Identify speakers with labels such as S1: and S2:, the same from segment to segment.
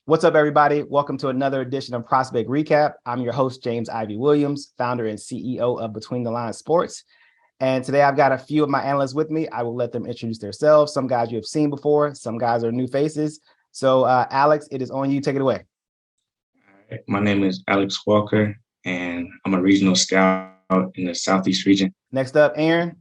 S1: What's up, everybody? Welcome to another edition of Prospect Recap. I'm your host, James Ivy Williams, founder and CEO of Between the Lines Sports. And today I've got a few of my analysts with me. I will let them introduce themselves. Some guys you have seen before, some guys are new faces. So Alex, it is on you. Take it away.
S2: My name is Alex Walker, and I'm a regional scout in the Southeast region.
S1: Next up, Aaron.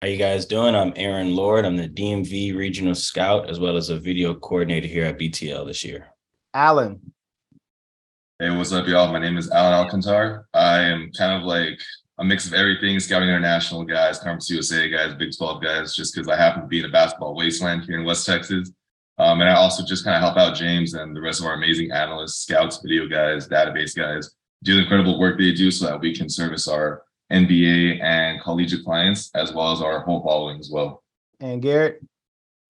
S3: How you guys doing? I'm Aaron Lord. I'm the DMV regional scout as well as a video coordinator here at BTL this year.
S1: Alan.
S4: Hey, what's up, y'all? My name is Alan Alcantar. I am kind of like a mix of everything, scouting international guys, Conference USA guys, Big 12 guys, just because I happen to be in a basketball wasteland here in West Texas. And I also just kind of help out James and the rest of our amazing analysts, scouts, video guys, database guys, do the incredible work they do so that we can service our NBA and collegiate clients, as well as our whole following as well.
S1: And Garrett.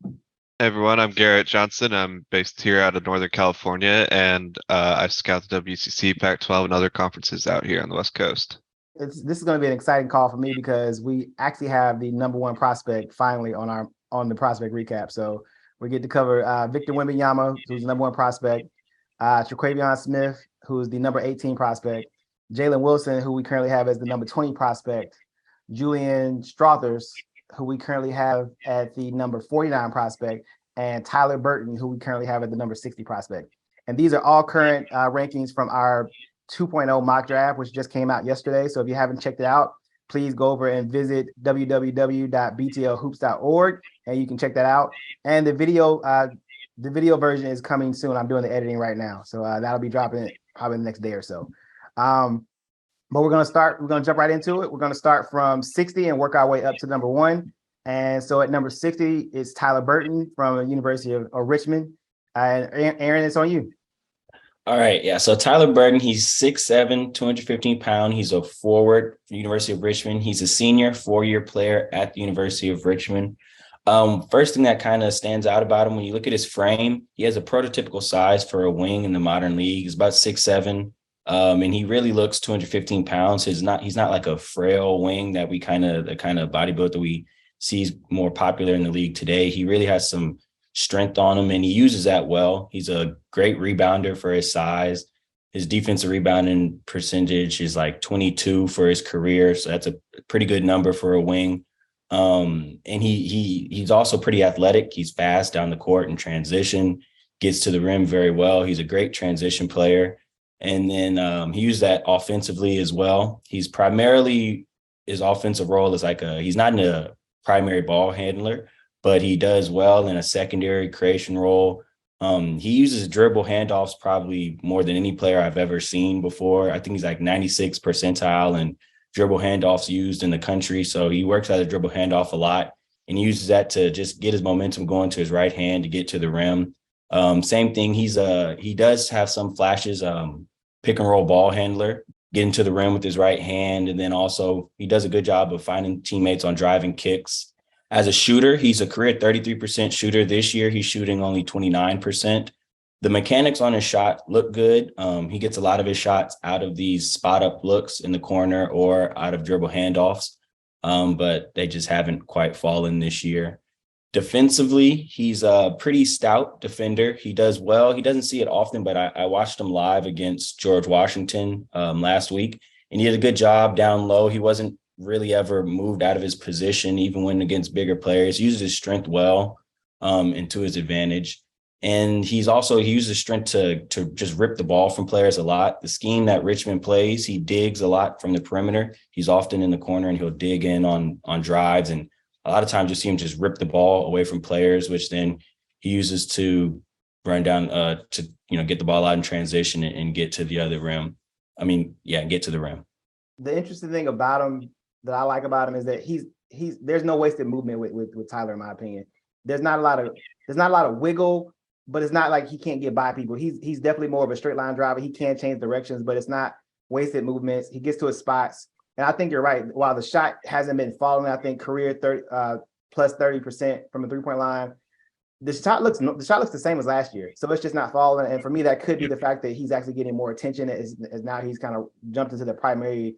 S5: Hey everyone, I'm Garrett Johnson. I'm based here out of Northern California, and I scout the WCC, Pac-12, and other conferences out here on the West Coast.
S1: This is going to be an exciting call for me because we actually have the number one prospect finally on the prospect recap. So we get to cover Victor Wembanyama, who's the number one prospect, Terquavion Smith, who's the number 18 prospect, Jalen Wilson, who we currently have as the number 20 prospect, Julian Strawther, who we currently have at the number 49 prospect, and Tyler Burton, who we currently have at the number 60 prospect. And these are all current rankings from our 2.0 mock draft, which just came out yesterday. So if you haven't checked it out, please go over and visit www.btlhoops.org, and you can check that out. And the video version is coming soon. I'm doing the editing right now, so that'll be dropping probably the next day or so. But we're going to jump right into it. We're going to start from 60 and work our way up to number one. And so at number 60 is Tyler Burton from the University of Richmond. And Aaron, it's on you.
S3: All right. Yeah. So Tyler Burton, he's 6'7", 215 pounds. He's a forward for the University of Richmond. He's a senior 4-year player at the University of Richmond. First thing that kind of stands out about him, when you look at his frame, he has a prototypical size for a wing in the modern league. He's about 6'7". And he really looks 215 pounds. He's not like a frail wing that the kind of bodybuilder that we see is more popular in the league today. He really has some strength on him, and he uses that well. He's a great rebounder for his size. His defensive rebounding percentage is like 22 for his career, so that's a pretty good number for a wing. And he's also pretty athletic. He's fast down the court in transition, gets to the rim very well. He's a great transition player. And then he used that offensively as well. He's primarily, his offensive role is he's not in a primary ball handler, but he does well in a secondary creation role. He uses dribble handoffs probably more than any player I've ever seen before. I think he's like 96th percentile in dribble handoffs used in the country. So he works out a dribble handoff a lot, and he uses that to just get his momentum going to his right hand to get to the rim. Same thing. He does have some flashes, pick and roll ball handler, getting to the rim with his right hand. And then also he does a good job of finding teammates on driving kicks. As a shooter, he's a career 33% shooter. This year, he's shooting only 29%. The mechanics on his shot look good. He gets a lot of his shots out of these spot up looks in the corner or out of dribble handoffs, but they just haven't quite fallen this year. Defensively, he's a pretty stout defender. He does well. He doesn't see it often, but I watched him live against George Washington last week, and he did a good job down low. He wasn't really ever moved out of his position, even when against bigger players. He uses his strength well and to his advantage. And he uses his strength to just rip the ball from players a lot. The scheme that Richmond plays, he digs a lot from the perimeter. He's often in the corner, and he'll dig in on drives, and a lot of times you see him just rip the ball away from players, which then he uses to run down get the ball out in transition and get to the other rim. Get to the rim.
S1: The interesting thing about him that I like about him is that there's no wasted movement with Tyler, in my opinion. There's not a lot of wiggle, but it's not like he can't get by people. He's definitely more of a straight line driver. He can change directions, but it's not wasted movements. He gets to his spots. And I think you're right. While the shot hasn't been falling, I think career plus 30% from the 3-point line, the shot looks the same as last year. So it's just not falling. And for me, that could be the fact that he's actually getting more attention as now he's kind of jumped into the primary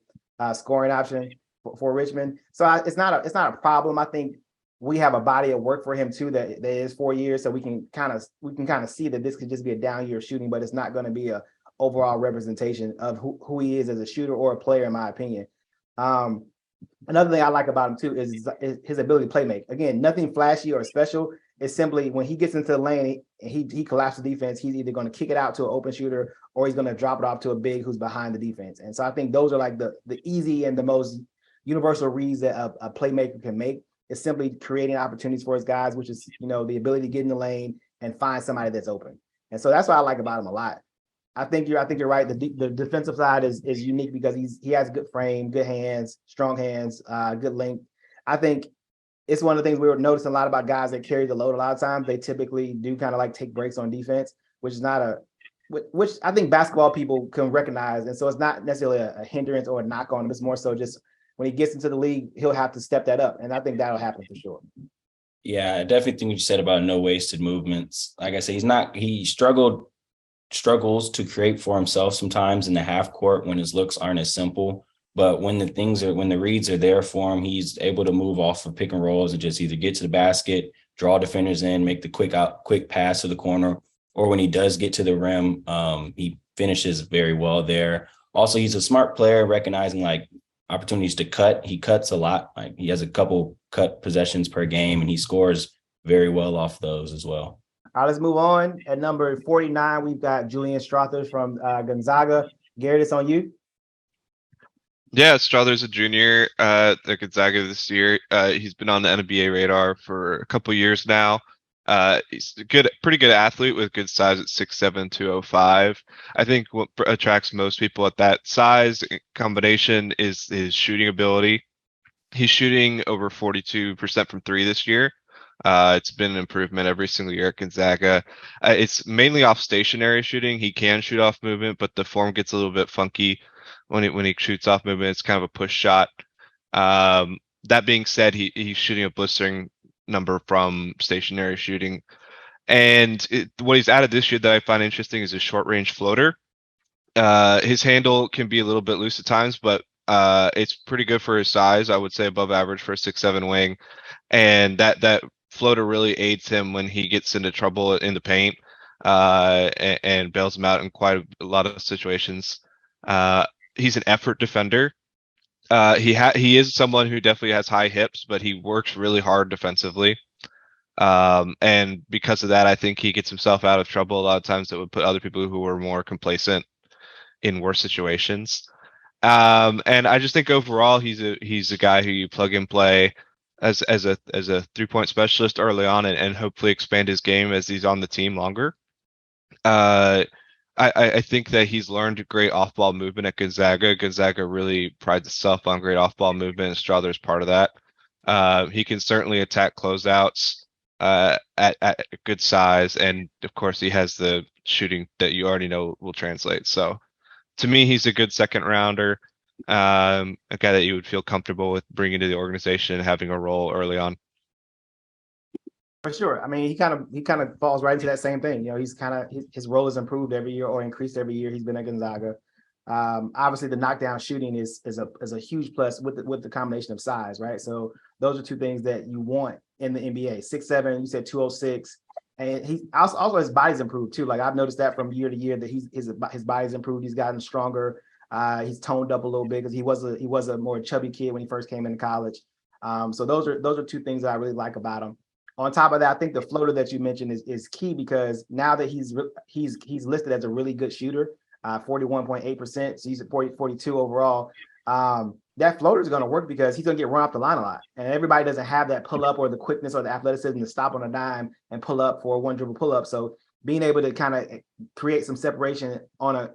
S1: scoring option for Richmond. So it's not a problem. I think we have a body of work for him too that is 4 years, so we can kind of see that this could just be a down year shooting, but it's not going to be a overall representation of who he is as a shooter or a player, in my opinion. Another thing I like about him too is his ability to play make. Again, nothing flashy or special. It's simply when he gets into the lane and he collapses the defense, he's either going to kick it out to an open shooter or he's going to drop it off to a big who's behind the defense. And so I think those are like the easy and the most universal reads that a playmaker can make. Is simply creating opportunities for his guys, which is, the ability to get in the lane and find somebody that's open. And so that's what I like about him a lot. I think you're right. The defensive side is unique because he has good frame, good hands, strong hands, good length. I think it's one of the things we were noticing a lot about guys that carry the load. A lot of times they typically do kind of like take breaks on defense, which I think basketball people can recognize. And so it's not necessarily a hindrance or a knock on him. It's more so just when he gets into the league, he'll have to step that up. And I think that'll happen for sure.
S3: Yeah, I definitely think what you said about no wasted movements. Like I said, he struggles to create for himself sometimes in the half court when his looks aren't as simple. But when the reads are there for him, he's able to move off of pick and rolls and just either get to the basket, draw defenders in, make the quick pass to the corner, or when he does get to the rim, he finishes very well there. Also, he's a smart player, recognizing like opportunities to cut. He cuts a lot. Like he has a couple cut possessions per game, and he scores very well off those as well.
S1: All right, let's move on. At number 49, we've got Julian Strawther from Gonzaga. Garrett, it's on you.
S5: Yeah, Strawther's a junior at Gonzaga this year. He's been on the NBA radar for a couple years now. He's a pretty good athlete with good size at 6'7", 205. I think what attracts most people at that size combination is his shooting ability. He's shooting over 42% from three this year. It's been an improvement every single year at Gonzaga. It's mainly off stationary shooting. He can shoot off movement, but the form gets a little bit funky when he shoots off movement. It's kind of a push shot. That being said, he's shooting a blistering number from stationary shooting. And what he's added this year that I find interesting is his short range floater. His handle can be a little bit loose at times, but it's pretty good for his size. I would say above average for a 6'7" wing. And that floater really aids him when he gets into trouble in the paint and bails him out in quite a lot of situations. He's an effort defender. He is someone who definitely has high hips, but he works really hard defensively. And because of that, I think he gets himself out of trouble a lot of times that would put other people who were more complacent in worse situations. And I just think overall he's a guy who you plug and play as a 3-point specialist early on and hopefully expand his game as he's on the team longer. I think that he's learned great off-ball movement at Gonzaga. Gonzaga really prides itself on great off-ball movement, and Strawther is part of that. He can certainly attack closeouts at a good size, and of course he has the shooting that you already know will translate. So to me, he's a good second rounder, a guy that you would feel comfortable with bringing to the organization and having a role early on.
S1: For sure. I mean, he kind of falls right into that same thing. His role has improved every year or increased every year he's been at Gonzaga. Obviously, the knockdown shooting is a huge plus with the combination of size, right? So those are two things that you want in the NBA. 6'7", you said 206, and he also his body's improved too. Like I've noticed that from year to year that his body's improved. He's gotten stronger. He's toned up a little bit because he was a more chubby kid when he first came into college. So those are two things that I really like about him. On top of that, I think the floater that you mentioned is key because now that he's listed as a really good shooter, 41.8%, so he's at 42 overall. That floater is going to work because he's going to get run off the line a lot, and everybody doesn't have that pull up or the quickness or the athleticism to stop on a dime and pull up for a one dribble pull up. So being able to kind of create some separation on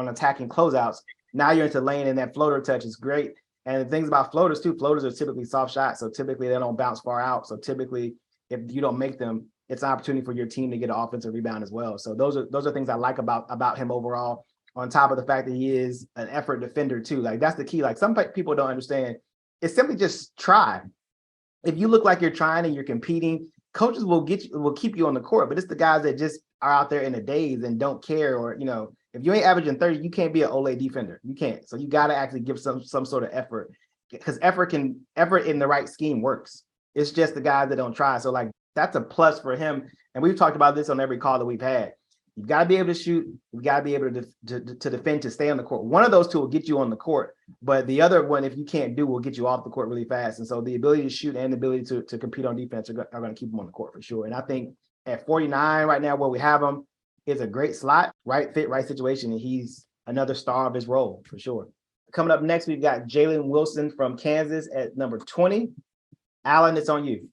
S1: attacking closeouts, now you're into lane and that floater touch is great. And the things about floaters too, floaters are typically soft shots, so typically they don't bounce far out. So typically, if you don't make them, it's an opportunity for your team to get an offensive rebound as well. So those are things I like about him overall, on top of the fact that he is an effort defender too. Like that's the key. Like some people don't understand. It's simply just try. If you look like you're trying and you're competing, coaches will keep you on the court, but it's the guys that just are out there in the days and don't care, or, if you ain't averaging 30, you can't be an Olay defender. You can't. So you got to actually give some sort of effort, because effort in the right scheme works. It's just the guys that don't try. So like that's a plus for him. And we've talked about this on every call that we've had. You've got to be able to shoot. You've got to be able to defend, to stay on the court. One of those two will get you on the court, but the other one, if you can't do, will get you off the court really fast. And so the ability to shoot and the ability to compete on defense are going to keep him on the court for sure. And I think at 49 right now, where we have him, is a great slot, right fit, right situation, and he's another star of his role for sure. Coming up next, we've got Jalen Wilson from Kansas at number 20. Alan, it's on you.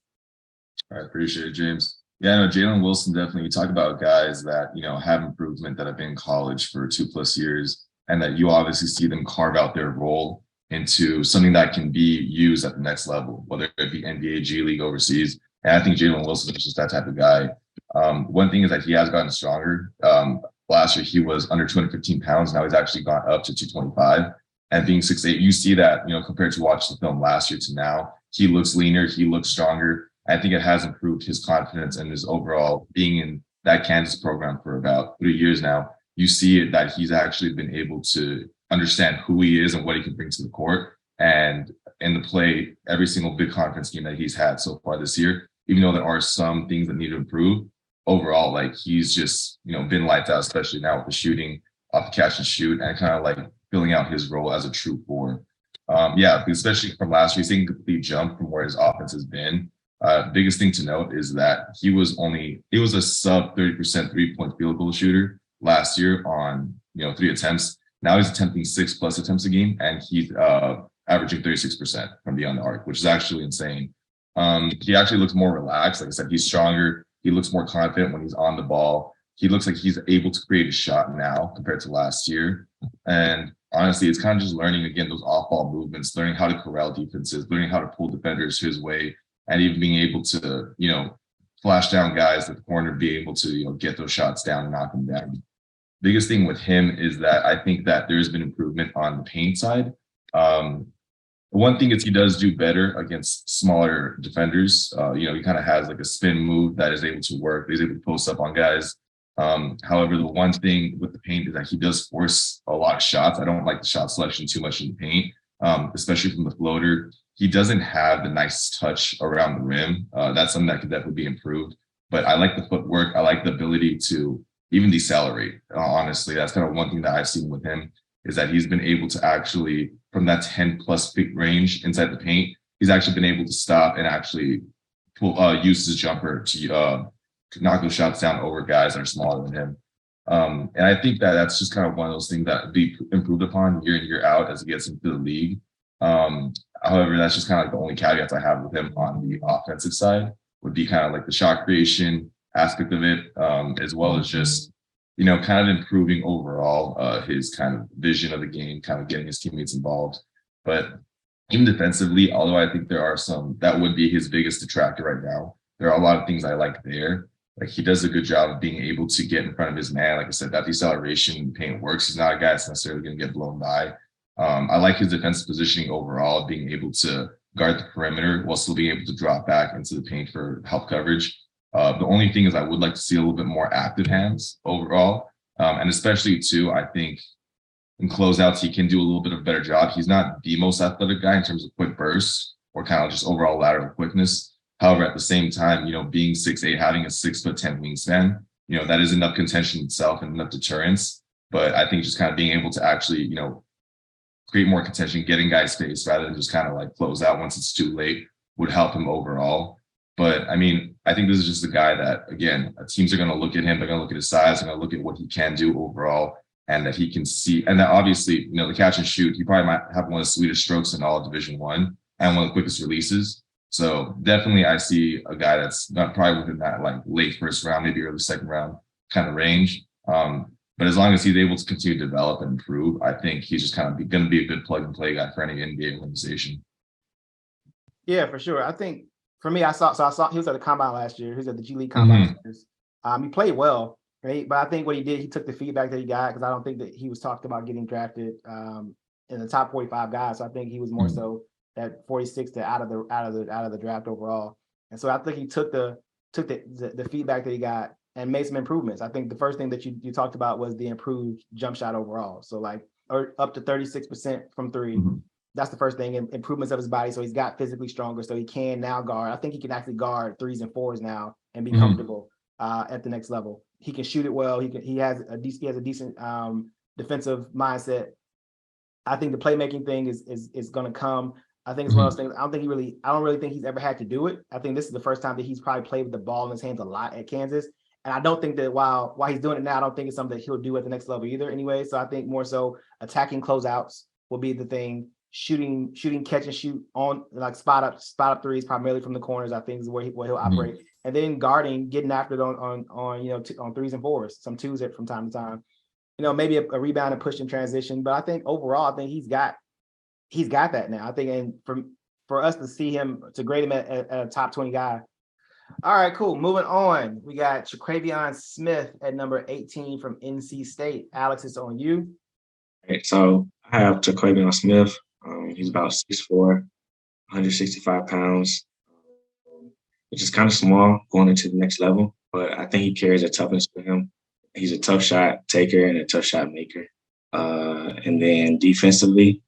S4: I appreciate it, James. Yeah, no, Jalen Wilson, definitely. You talk about guys that, have improvement, that have been in college for 2+ years, and that you obviously see them carve out their role into something that can be used at the next level, whether it be NBA, G League, overseas. And I think Jalen Wilson is just that type of guy. One thing is that he has gotten stronger. Last year, he was under 215 pounds. Now he's actually gone up to 225. And being 6'8", you see that, compared to watching the film last year to now, he looks leaner, he looks stronger. I think it has improved his confidence and his overall being in that Kansas program for about 3 years now. You see it that he's actually been able to understand who he is and what he can bring to the court. And in the play, every single big conference game that he's had so far this year, even though there are some things that need to improve, overall, like he's just, been lights out, especially now with the shooting off the catch and shoot and kind of like filling out his role as a true four. Especially from last year, he's taking a complete jump from where his offense has been. Biggest thing to note is that he was a sub 30% 3-point field goal shooter last year on 3 attempts. Now he's attempting 6+ attempts a game, and he's averaging 36% from beyond the arc, which is actually insane. He actually looks more relaxed. Like I said, he's stronger. He looks more confident when he's on the ball. He looks like he's able to create a shot now compared to last year. And honestly, it's kind of just learning, again, those off-ball movements, learning how to corral defenses, learning how to pull defenders his way, and even being able to, flash down guys at the corner, be able to, get those shots down and knock them down. Biggest thing with him is that I think that there's been improvement on the paint side. One thing is he does do better against smaller defenders. He kind of has like a spin move that is able to work. He's able to post up on guys. However, the one thing with the paint is that he does force a lot of shots. I don't like the shot selection too much in the paint, especially from the floater. He doesn't have the nice touch around the rim. That's something that could definitely be improved. But I like the footwork. I like the ability to even decelerate. Honestly, that's kind of one thing that I've seen with him is that he's been able to actually, from that 10+ feet range inside the paint, he's actually been able to stop and actually use his jumper to knock those shots down over guys that are smaller than him. And I think that that's just kind of one of those things that be improved upon year in, year out as he gets into the league. However, that's just kind of like the only caveats I have with him on the offensive side would be kind of like the shot creation aspect of it, as well as just, kind of improving overall his kind of vision of the game, kind of getting his teammates involved. But even defensively, although I think there are some, that would be his biggest detractor right now. There are a lot of things I like there. Like he does a good job of being able to get in front of his man. Like I said, that deceleration paint works. He's not a guy that's necessarily going to get blown by. I like his defensive positioning overall, being able to guard the perimeter while still being able to drop back into the paint for help coverage. The only thing is I would like to see a little bit more active hands overall. And especially too, I think in closeouts, he can do a little bit of a better job. He's not the most athletic guy in terms of quick bursts or kind of just overall lateral quickness. However, at the same time, being 6'8", having a 6'10" wingspan, that is enough contention itself and enough deterrence. But I think just kind of being able to actually, create more contention, get in guys' face rather than just kind of like close out once it's too late would help him overall. But I mean, I think this is just a guy that, again, teams are going to look at him. They're going to look at his size. They're going to look at what he can do overall and that he can see. And that obviously, the catch and shoot, he probably might have one of the sweetest strokes in all of Division I and one of the quickest releases. So definitely I see a guy that's not probably within that like late first round, maybe early second round kind of range. But as long as he's able to continue to develop and improve, I think he's just kind of going to be a good plug and play guy for any NBA organization.
S1: Yeah, for sure. I think for me, I saw he was at the combine last year. He was at the G League combine. He played well, right? But I think what he did, he took the feedback that he got because I don't think that he was talked about getting drafted in the top 45 guys. So I think he was more so at 46 to out of the draft overall. And so I think he took the feedback that he got and made some improvements. I think the first thing that you talked about was the improved jump shot overall. So like up to 36% from three. That's the first thing. Improvements of his body, so he's got physically stronger, so he can now guard. I think he can actually guard 3s and 4s now and be comfortable at the next level. He can shoot it well. He has a decent defensive mindset. I think the playmaking thing is going to come. I think it's one of those things. I don't really think he's ever had to do it. I think this is the first time that he's probably played with the ball in his hands a lot at Kansas. And I don't think that while he's doing it now, I don't think it's something that he'll do at the next level either anyway. So I think more so attacking closeouts will be the thing. Shooting, catch and shoot on like spot up threes, primarily from the corners, I think is where he'll operate. And then guarding, getting after it on on 3s and 4s, some 2s from time to time. Maybe a rebound and push in transition. But I think overall, I think he's got that now. I think, and for us to see him, to grade him at a top 20 guy. All right, cool. Moving on. We got Terquavion Smith at number 18 from NC State. Alex, it's on you.
S2: Okay, so I have Terquavion Smith. He's about 6'4", 165 pounds, which is kind of small going into the next level. But I think he carries a toughness for him. He's a tough shot taker and a tough shot maker. And then defensively,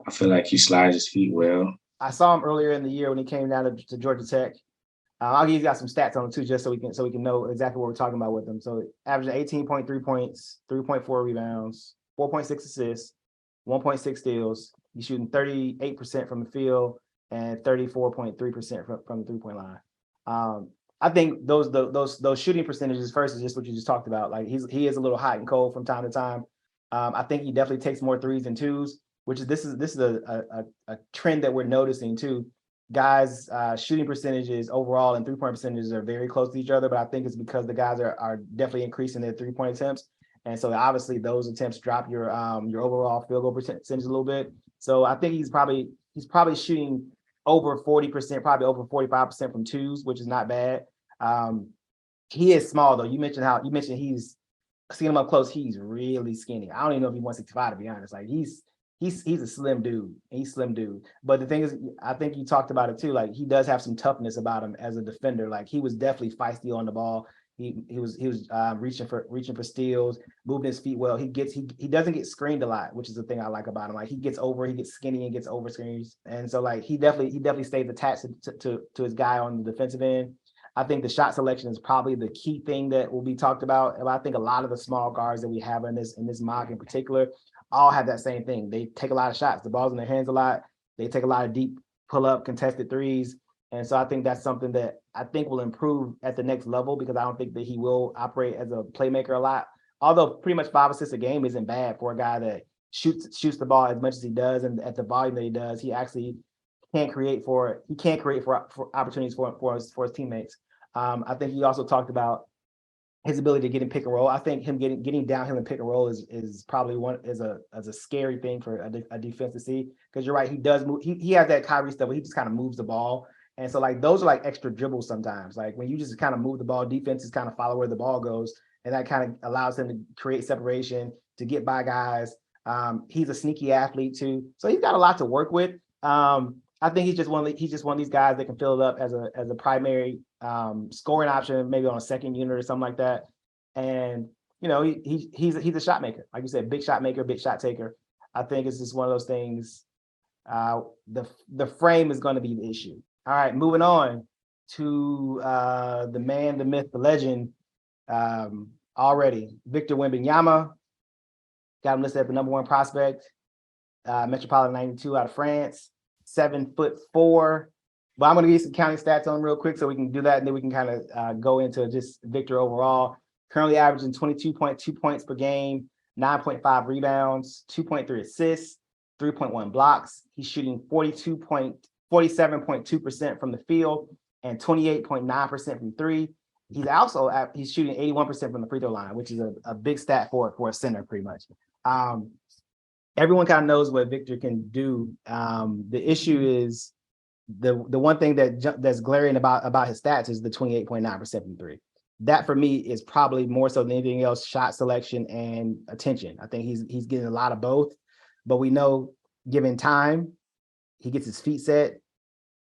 S2: I feel like he slides his feet well.
S1: I saw him earlier in the year when he came down to Georgia Tech. I'll give you guys some stats on him too, just so we can know exactly what we're talking about with him. So averaging 18.3 points, 3.4 rebounds, 4.6 assists, 1.6 steals. He's shooting 38% from the field and 34.3% from the 3-point line. I think those shooting percentages first is just what you just talked about. Like he is a little hot and cold from time to time. I think he definitely takes more 3s than 2s, which is this is a trend that we're noticing too. Guys' shooting percentages overall and 3-point percentages are very close to each other, but I think it's because the guys are definitely increasing their 3-point attempts, and so obviously those attempts drop your overall field goal percentage a little bit. So I think he's probably shooting over 40%, probably over 45% from 2s, which is not bad. He is small though. You mentioned he's seeing him up close. He's really skinny. I don't even know if he's 165 to be honest. Like he's a slim dude. He's slim dude. But the thing is, I think you talked about it too. Like he does have some toughness about him as a defender. Like he was definitely feisty on the ball. He was reaching for steals, moving his feet well. He doesn't get screened a lot, which is the thing I like about him. Like he gets skinny and gets over screens. And so like he definitely stays attached to his guy on the defensive end. I think the shot selection is probably the key thing that will be talked about. And I think a lot of the small guards that we have in this mock in particular all have that same thing. They take a lot of shots. The ball's in their hands a lot. They take a lot of deep pull-up, contested threes. And so I think that's something that I think will improve at the next level, because I don't think that he will operate as a playmaker a lot. Although pretty much 5 assists a game isn't bad for a guy that shoots the ball as much as he does, and at the volume that he does, he actually can create for opportunities for his teammates. I think he also talked about his ability to get in pick and roll. I think him getting downhill in pick and roll is probably a scary thing for a defense to see, because you're right, he does move. He has that Kyrie stuff where he just kind of moves the ball. And so like those are like extra dribbles sometimes. Like when you just kind of move the ball, defenses kind of follow where the ball goes, and that kind of allows him to create separation, to get by guys. He's a sneaky athlete too, so he's got a lot to work with. I think he's just one of these guys that can fill it up as a primary scoring option, maybe on a second unit or something like that. And he's a shot maker, like you said, big shot maker, big shot taker. I think it's just one of those things. The frame is going to be the issue. All right, moving on to the man, the myth, the legend. Already, Victor Wembanyama, got him listed as the number 1 prospect. Metropolitan 92 out of France, 7'4". But I'm going to give you some counting stats on him real quick so we can do that, and then we can kind of go into just Victor overall. Currently averaging 22.2 points per game, 9.5 rebounds, 2.3 assists, 3.1 blocks. He's shooting 47.2% from the field and 28.9% from 3. He's shooting 81% from the free throw line, which is a big stat for a center, pretty much. Everyone kind of knows what Victor can do. The issue is the one thing that's glaring about his stats is the 28.9% from 3. That for me is probably more so than anything else shot selection and attention. I think he's getting a lot of both, but we know given time, he gets his feet set.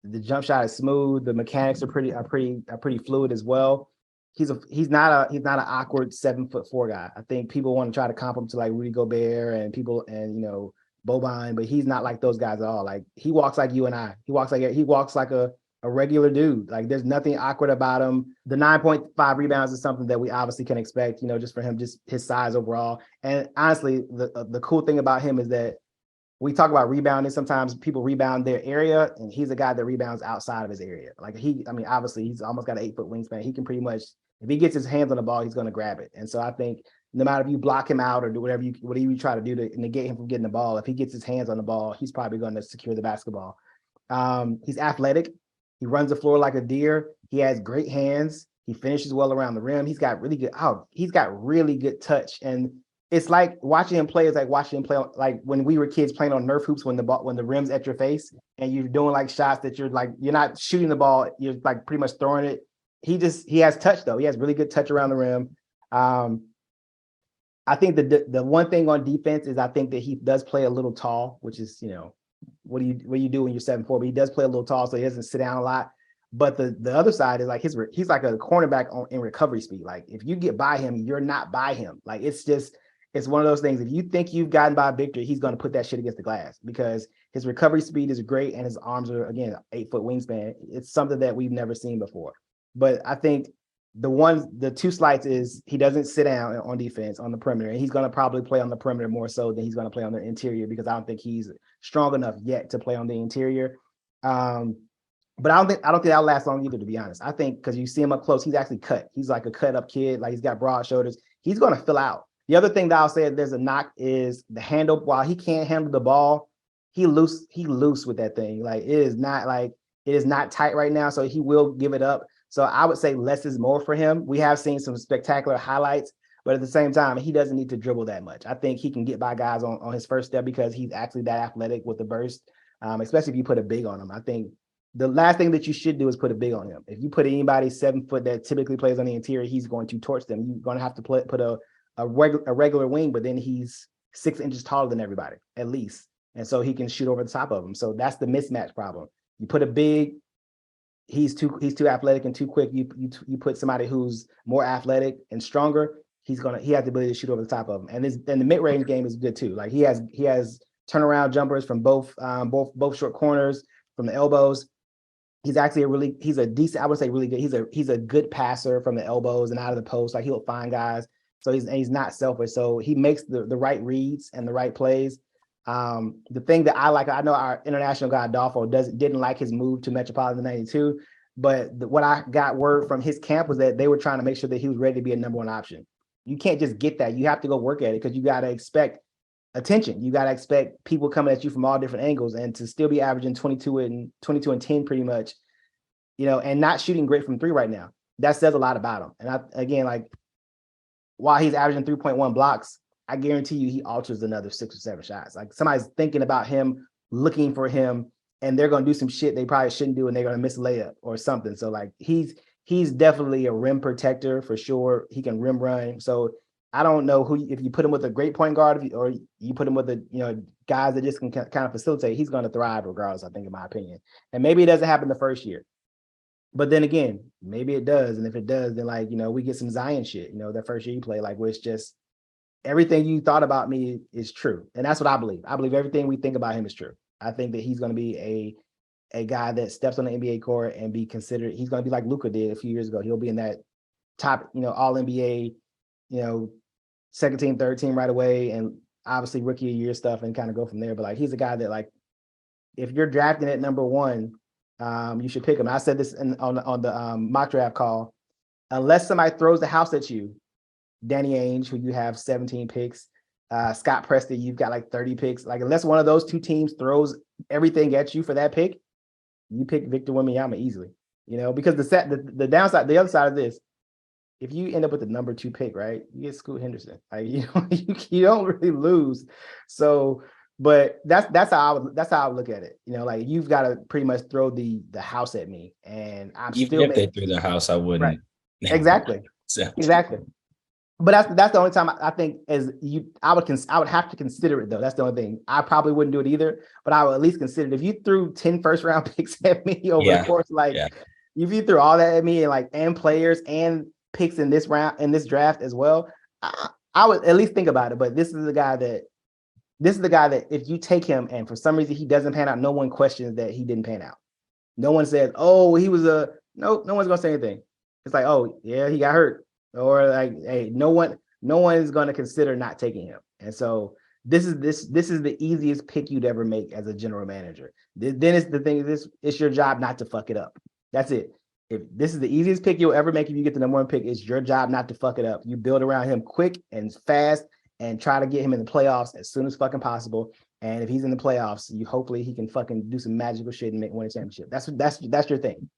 S1: The jump shot is smooth. The mechanics are pretty fluid as well. He's not an awkward 7'4" guy. I think people want to try to comp him to like Rudy Gobert and Boban, but he's not like those guys at all. Like he walks like you and I. He walks like a regular dude. Like there's nothing awkward about him. The 9.5 rebounds is something that we obviously can expect, just for him, just his size overall. And honestly, the cool thing about him is that we talk about rebounding. Sometimes people rebound their area, and he's a guy that rebounds outside of his area. Like obviously he's almost got an 8-foot wingspan. He can pretty much, if he gets his hands on the ball, he's going to grab it. And so I think no matter if you block him out or do whatever you try to do to negate him from getting the ball, if he gets his hands on the ball, he's probably going to secure the basketball. He's athletic. He runs the floor like a deer. He has great hands. He finishes well around the rim. He's got really good touch. And it's like watching him play is like watching him play like when we were kids playing on Nerf hoops when the rim's at your face and you're doing like shots that you're not shooting the ball, you're like pretty much throwing it. He has touch though. He has really good touch around the rim. I think the one thing on defense is I think that he does play a little tall, which is, what do you do when you're 7'4", but he does play a little tall, so he doesn't sit down a lot. But the other side is like he's like a cornerback in recovery speed. Like if you get by him, you're not by him. Like it's one of those things. If you think you've gotten by Victor, he's going to put that shit against the glass because his recovery speed is great and his arms are, again, 8-foot wingspan. It's something that we've never seen before. But I think the two slights is he doesn't sit down on defense on the perimeter, and he's going to probably play on the perimeter more so than he's going to play on the interior because I don't think he's strong enough yet to play on the interior. But I don't think that'll last long either, to be honest. I think because you see him up close, he's actually cut. He's like a cut up kid. Like he's got broad shoulders. He's going to fill out. The other thing that I'll say there's a knock is the handle. While he can't handle the ball, he loose with that thing. Like it is not tight right now, so he will give it up. So I would say less is more for him. We have seen some spectacular highlights, but at the same time, he doesn't need to dribble that much. I think he can get by guys on his first step because he's actually that athletic with the burst, especially if you put a big on him. I think the last thing that you should do is put a big on him. If you put anybody 7 foot that typically plays on the interior, he's going to torch them. You're going to have to put a regular wing, but then he's 6 inches taller than everybody, at least. And so he can shoot over the top of them. So that's the mismatch problem. You put a big, he's too athletic and too quick. You put somebody who's more athletic and stronger, he has the ability to shoot over the top of him. And the mid-range game is good too. Like he has turnaround jumpers from both short corners, from the elbows. He's actually he's a decent, I would say really good. He's a good passer from the elbows and out of the post. Like he'll find guys. So he's not selfish. So he makes the right reads and the right plays. The thing that I like, I know our international guy Adolfo didn't like his move to Metropolitan 92, but what I got word from his camp was that they were trying to make sure that he was ready to be a number one option. You can't just get that. You have to go work at it because you got to expect attention. You got to expect people coming at you from all different angles, and to still be averaging 22 and 10 pretty much, and not shooting great from 3 right now. That says a lot about him. And while he's averaging 3.1 blocks, I guarantee you he alters another 6 or 7 shots. Like somebody's thinking about him, looking for him, and they're going to do some shit they probably shouldn't do, and they're going to miss a layup or something. So like he's definitely a rim protector for sure. He can rim run. So I don't know if you put him with a great point guard or you put him with guys that just can kind of facilitate, he's going to thrive regardless, I think, in my opinion. And maybe it doesn't happen the first year. But then again, maybe it does. And if it does, then we get some Zion shit, that first year you play, where it's just everything you thought about me is true. And that's what I believe. I believe everything we think about him is true. I think that he's going to be a guy that steps on the NBA court and be considered, he's going to be like Luka did a few years ago. He'll be in that top, all NBA, second team, third team right away. And obviously rookie of year stuff and kind of go from there. But he's a guy that if you're drafting at number 1, you should pick him. I said this on the mock draft call. Unless somebody throws the house at you, Danny Ainge, who you have 17 picks, Scott Preston, you've got 30 picks. Unless one of those 2 teams throws everything at you for that pick, you pick Victor Wembanyama easily. Because the downside, the other side of this, if you end up with the number 2 pick, right, you get Scoot Henderson. You don't really lose. So. But that's how I would look at it. You've got to pretty much throw the house at me, and
S3: even if they threw the house, I wouldn't.
S1: Right. Exactly. Exactly. But that's the only time I think I would have to consider it though. That's the only thing. I probably wouldn't do it either, but I would at least consider it. If you threw 10 first round picks at me over the course, if you threw all that at me and players and picks in this draft as well, I would at least think about it. But this is a guy that This is the guy that if you take him and for some reason he doesn't pan out, no one questions that he didn't pan out. No one says, "Oh, he was no one's gonna say anything." It's like, "Oh, yeah, he got hurt," or like, "Hey, no one is gonna consider not taking him." And so this is the easiest pick you'd ever make as a general manager. Then it's the thing. It's your job not to fuck it up. That's it. If this is the easiest pick you'll ever make, if you get the number one pick, it's your job not to fuck it up. You build around him quick and fast, and try to get him in the playoffs as soon as fucking possible. And if he's in the playoffs, hopefully he can fucking do some magical shit and win a championship. That's your thing.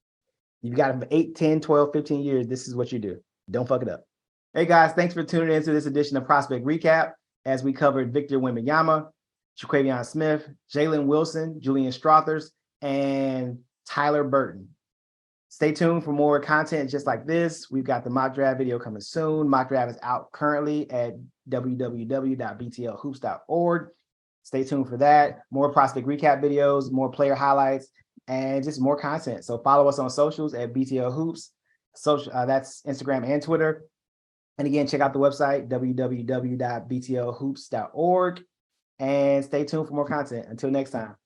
S1: You've got him for 8, 10, 12, 15 years. This is what you do. Don't fuck it up. Hey guys, thanks for tuning in to this edition of Prospect Recap as we covered Victor Wembanyama, Terquavion Smith, Jalen Wilson, Julian Strawther, and Tyler Burton. Stay tuned for more content just like this. We've got the mock draft video coming soon. Mock draft is out currently at www.btlhoops.org. Stay tuned for that. More prospect recap videos, more player highlights, and just more content. So follow us on socials at BTL Hoops. That's Instagram and Twitter. And again, check out the website, www.btlhoops.org. And stay tuned for more content. Until next time.